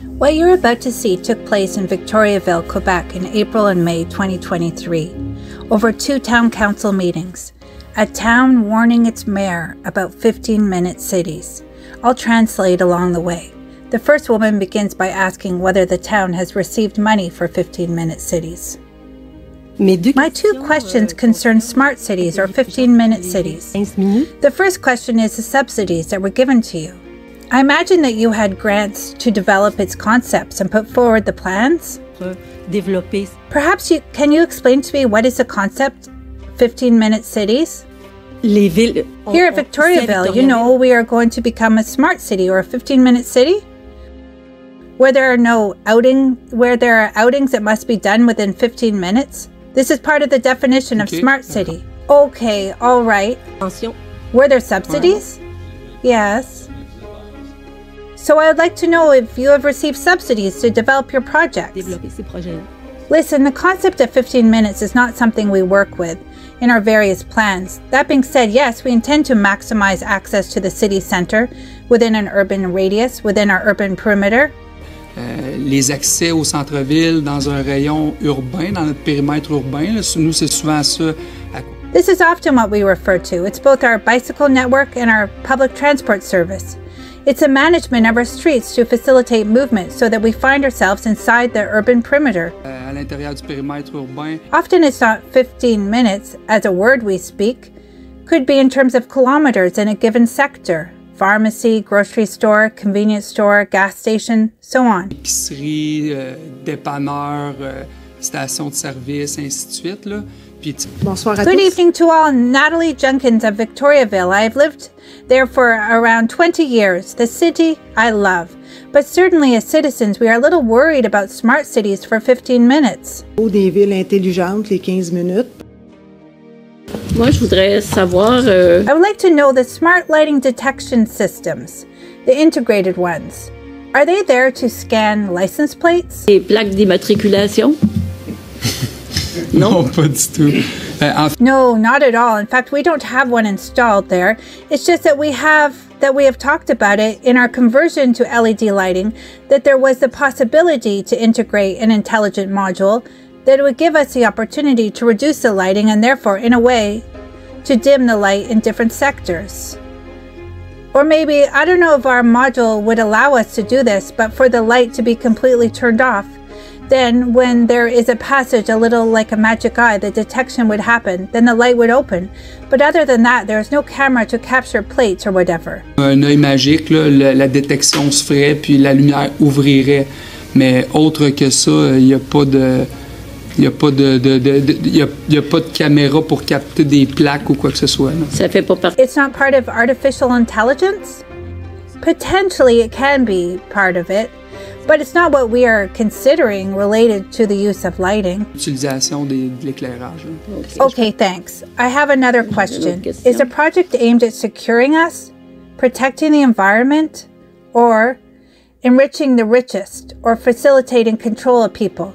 What you're about to see took place in Victoriaville, Quebec in April and May 2023, over 2 town council meetings. A town warning its mayor about 15-minute cities. I'll translate along the way. The first woman begins by asking whether the town has received money for 15-minute cities. My 2 questions concern smart cities or 15-minute cities. The first question is the subsidies that were given to you. I imagine that you had grants to develop its concepts and put forward the plans? Perhaps can you explain to me what is the concept, 15-minute cides? Here at Victoriaville, you know we are going to become a smart city or a 15-minute city? Where there are outings that must be done within 15 minutes? This is part of the definition of smart city. Okay, all right. Were there subsidies? Yes. So I would like to know if you have received subsidies to develop your projects. Listen, the concept of 15 minutes is not something we work with in our various plans. That being said, yes, we intend to maximize access to the city center within an urban radius, within our urban perimeter. Les accès au centre-ville dans un rayon urbain, dans notre périmètre urbain, nous c'est souvent ça. This is often what we refer to. It's both our bicycle network and our public transport service. It's a management of our streets to facilitate movement so that we find ourselves inside the urban perimeter. À l'intérieur du périmètre urbain. Often it's not 15 minutes as a word we speak. Could be in terms of kilometers in a given sector. Pharmacy, grocery store, convenience store, gas station, so on. Épicerie, dépanneur, station de service, ainsi de suite, là. Good evening to all. Natalie Junkins of Victoriaville. I have lived there for around 20 years. The city I love. But certainly as citizens, we are a little worried about smart cities for 15 minutes. Des villes intelligentes, les 15 minutes. Moi, je voudrais savoir... I would like to know the smart lighting detection systems, the integrated ones. Are they there to scan license plates? Les plaques d'immatriculation? Non, pas du tout. No, not at all. In fact, we don't have one installed there. It's just that we have talked about it in our conversion to LED lighting, that there was the possibility to integrate an intelligent module that would give us the opportunity to reduce the lighting and therefore, in a way, to dim the light in different sectors. Or maybe, I don't know if our module would allow us to do this, but for the light to be completely turned off, then when there is a passage a little like a magic eye, the detection would happen, then the light would open. But other than that, there is no camera to capture plates or whatever. Un œil magique, là, la détection se ferait puis la lumière ouvrirait. Mais autre que ça, il n'y a pas de... Il n'y a pas de caméra pour capter des plaques ou quoi que ce soit. Ça fait pas partie. It's not part of artificial intelligence? Potentially it can be part of it, but it's not what we are considering related to the use of lighting. L'utilisation de l'éclairage. Okay, thanks. I have another question. Is the project aimed at securing us, protecting the environment, or enriching the richest, or facilitating control of people?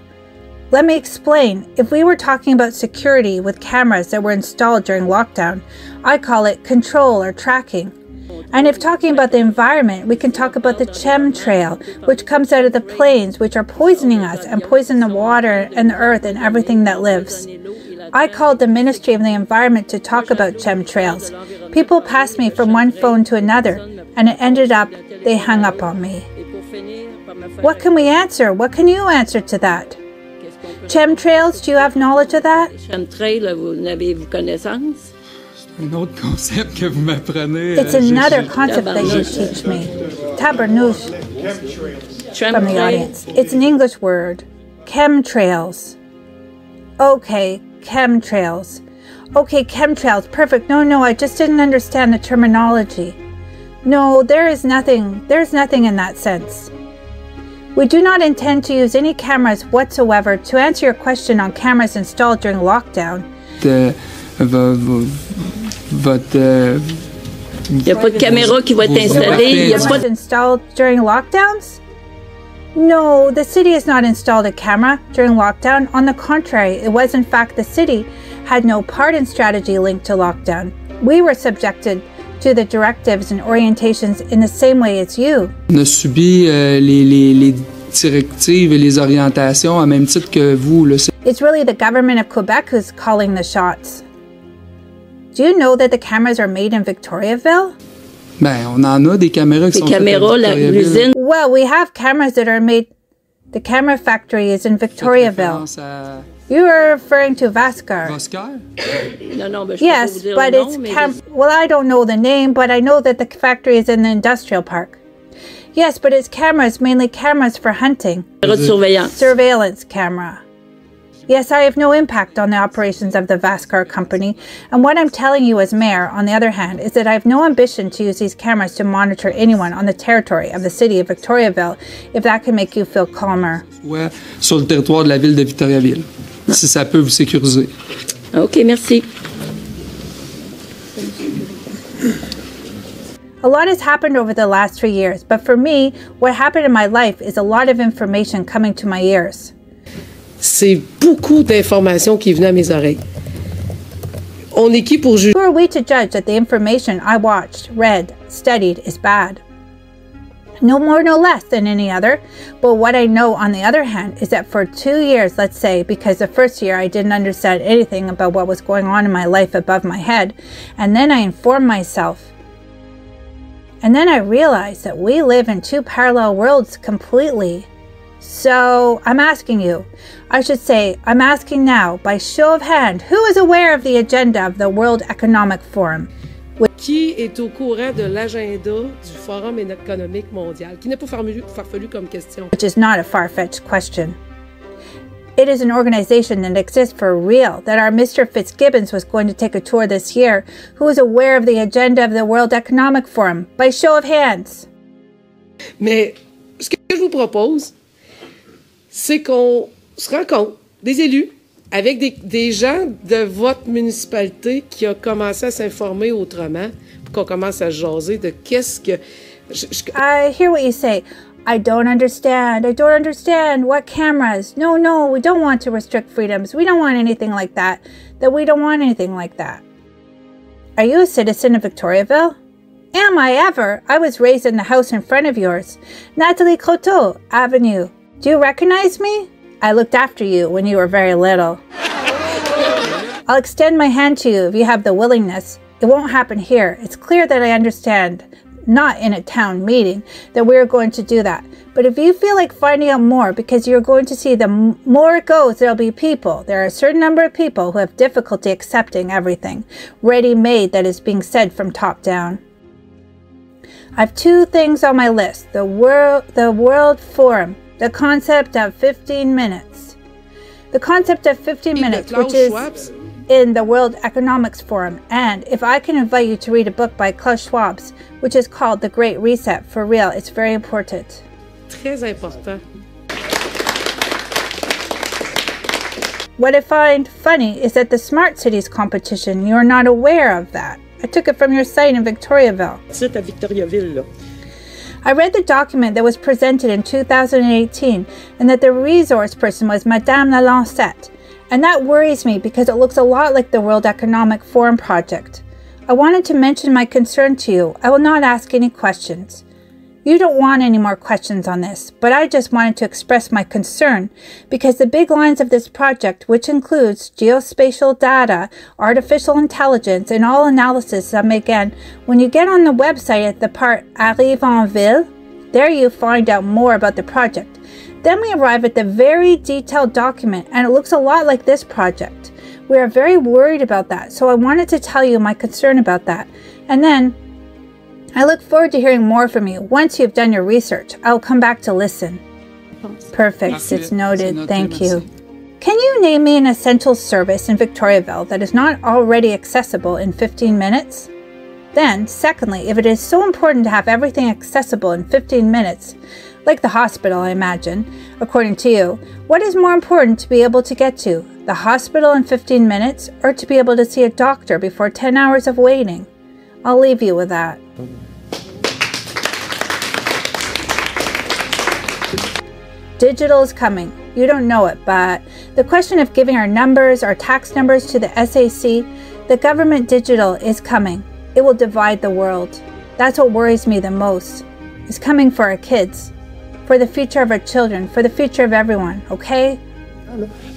Let me explain. If we were talking about security with cameras that were installed during lockdown, I call it control or tracking. And if talking about the environment, we can talk about the chemtrail, which comes out of the planes, which are poisoning us and poison the water and the earth and everything that lives. I called the Ministry of the Environment to talk about chemtrails. People passed me from one phone to another, and it ended up they hung up on me. What can we answer? What can you answer to that? Chemtrails, do you have knowledge of that? Chemtrail, vous n'avez-vous connaissance? C'est un autre concept que vous m'apprenez. It's another concept that you teach me. Tabarnouche from the audience. It's an English word. Chemtrails. Okay, chemtrails. Okay, chemtrails. Perfect. No, I just didn't understand the terminology. No, there's nothing in that sense. We do not intend to use any cameras whatsoever. To answer your question on cameras installed during lockdown. Il n'y a pas de caméra qui va être installée. Il y a pas installed during lockdowns? No, the city has not installed a camera during lockdown. On the contrary, it was in fact the city had no part in strategy linked to lockdown. We were subjected to the directives and orientations in the same way as you. On a subi les directives et les orientations, à même titre que vous. Là, It's really the government of Quebec who's calling the shots. Do you know that the cameras are made in Victoriaville? Ben, on en a des caméras qui sont faites à Victoriaville. L'usine. Well, we have cameras that are made. The camera factory is in Victoriaville. You are referring to Vascar. Vascar? Non, ben, je peux pas Yes, vous dire but le it's nom, mais well, I don't know the name, but I know that the factory is in the industrial park. Yes, but it's cameras, mainly cameras for hunting. de surveillance. Surveillance camera. Yes, I have no impact on the operations of the Vascar company, and what I'm telling you as mayor, on the other hand, is that I have no ambition to use these cameras to monitor anyone on the territory of the city of Victoriaville, if that can make you feel calmer. Ouais, sur le territoire de la ville de Victoriaville, si ça peut vous sécuriser. OK, merci. A lot has happened over the last 3 years, but for me, what happened in my life is a lot of information coming to my ears. C'est beaucoup d'informations qui venaient à mes oreilles. On est qui pour juger? Who are we to judge that the information I watched, read, studied is bad? No more, no less than any other. But what I know, on the other hand, is that for 2 years, let's say, because the first year I didn't understand anything about what was going on in my life above my head, and then I informed myself. And then I realized that we live in two parallel worlds completely. So I'm asking you, I should say, I'm asking now, by show of hand, who is aware of the agenda of the World Economic Forum? Qui est au courant de l'agenda du Forum économique mondial? Qui n'est pas farfelu comme question. Which is not a far-fetched question. It is an organization that exists for real, that our Mr. Fitzgibbons was going to take a tour this year, who is aware of the agenda of the World Economic Forum, by show of hands. Mais ce que je vous propose, c'est qu'on se rencontre, des élus, avec des gens de votre municipalité qui ont commencé à s'informer autrement, pour qu'on commence à jaser de qu'est-ce que... I hear what you say. I don't understand. I don't understand. What cameras? No, we don't want to restrict freedoms. We don't want anything like that. We don't want anything like that. Are you a citizen of Victoriaville? Am I ever? I was raised in the house in front of yours. Nathalie Coteau Avenue. Do you recognize me? I looked after you when you were very little. I'll extend my hand to you if you have the willingness. It won't happen here. It's clear that I understand, not in a town meeting, that we are going to do that. But if you feel like finding out more, because you're going to see the more it goes, there'll be people. There are a certain number of people who have difficulty accepting everything ready-made that is being said from top down. I have 2 things on my list. The World Forum. The concept of 15 minutes. The concept of 15 minutes, which is in the World Economics Forum. And if I can invite you to read a book by Klaus Schwab, which is called The Great Reset, for real, it's very important. Très important. What I find funny is that the Smart Cities competition, you're not aware of that. I took it from your site in Victoriaville. C'est à Victoriaville, là. I read the document that was presented in 2018 and that the resource person was Madame Lalancette. And that worries me because it looks a lot like the World Economic Forum project. I wanted to mention my concern to you. I will not ask any questions. You don't want any more questions on this, but I just wanted to express my concern because the big lines of this project, which includes geospatial data, artificial intelligence, and all analysis again, when you get on the website at the part Arrive en Ville, there you find out more about the project. Then we arrive at the very detailed document, and it looks a lot like this project. We are very worried about that, so I wanted to tell you my concern about that. And then, I look forward to hearing more from you. Once you've done your research, I'll come back to listen. Perfect. It's noted. Thank you. Can you name me an essential service in Victoriaville that is not already accessible in 15 minutes? Then, secondly, if it is so important to have everything accessible in 15 minutes, like the hospital, I imagine, according to you, what is more important to be able to get to? The hospital in 15 minutes or to be able to see a doctor before 10 hours of waiting? I'll leave you with that. Digital is coming. You don't know it, but the question of giving our numbers, our tax numbers to the SAC, the government digital is coming. It will divide the world. That's what worries me the most. It's coming for our kids. for the future of our children, for the future of everyone, okay?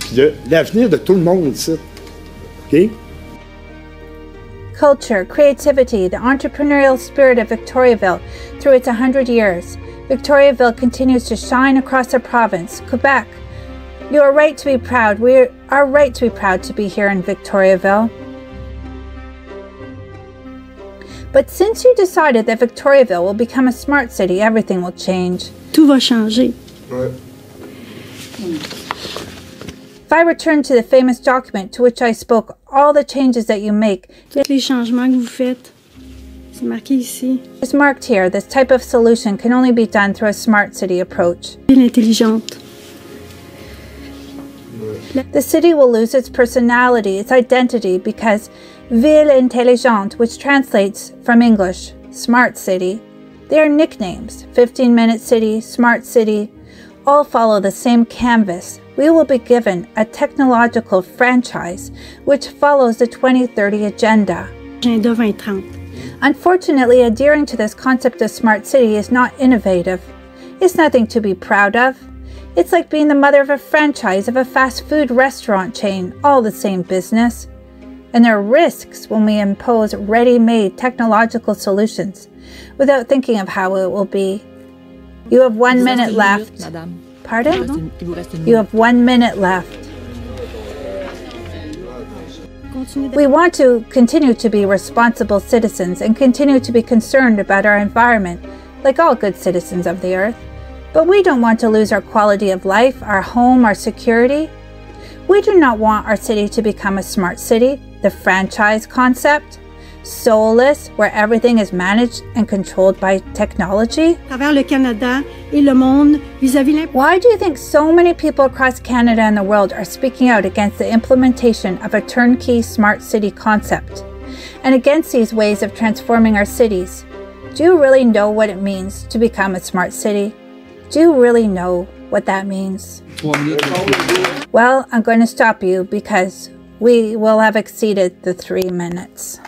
Puis l'avenir de tout le monde ici. OK? Culture, creativity, the entrepreneurial spirit of Victoriaville through its 100 years. Victoriaville continues to shine across the province, Quebec. You are right to be proud. We are right to be proud to be here in Victoriaville. But since you decided that Victoriaville will become a smart city, everything will change. Tout va changer. Ouais. If I return to the famous document to which I spoke, all the changes that you make, Tous les changements que vous faites, c'est marqué ici. is marked here. This type of solution can only be done through a smart city approach. Ville intelligente. The city will lose its personality, its identity, because Ville intelligente, which translates from English, smart city, they are nicknames. 15-minute city, smart city, all follow the same canvas. We will be given a technological franchise which follows the 2030 agenda. Agenda 2030. Unfortunately, adhering to this concept of smart city is not innovative. It's nothing to be proud of. It's like being the mother of a franchise of a fast food restaurant chain, all the same business. And there are risks when we impose ready-made technological solutions without thinking of how it will be. You have 1 minute left. Pardon? You have 1 minute left. We want to continue to be responsible citizens and continue to be concerned about our environment, like all good citizens of the earth. But we don't want to lose our quality of life, our home, our security. We do not want our city to become a smart city, the franchise concept, soulless, where everything is managed and controlled by technology. À travers le Canada et le monde vis-à-vis Why do you think so many people across Canada and the world are speaking out against the implementation of a turnkey smart city concept and against these ways of transforming our cities? Do you really know what it means to become a smart city? Do you really know what that means? Well, I'm going to stop you because we will have exceeded the 3 minutes.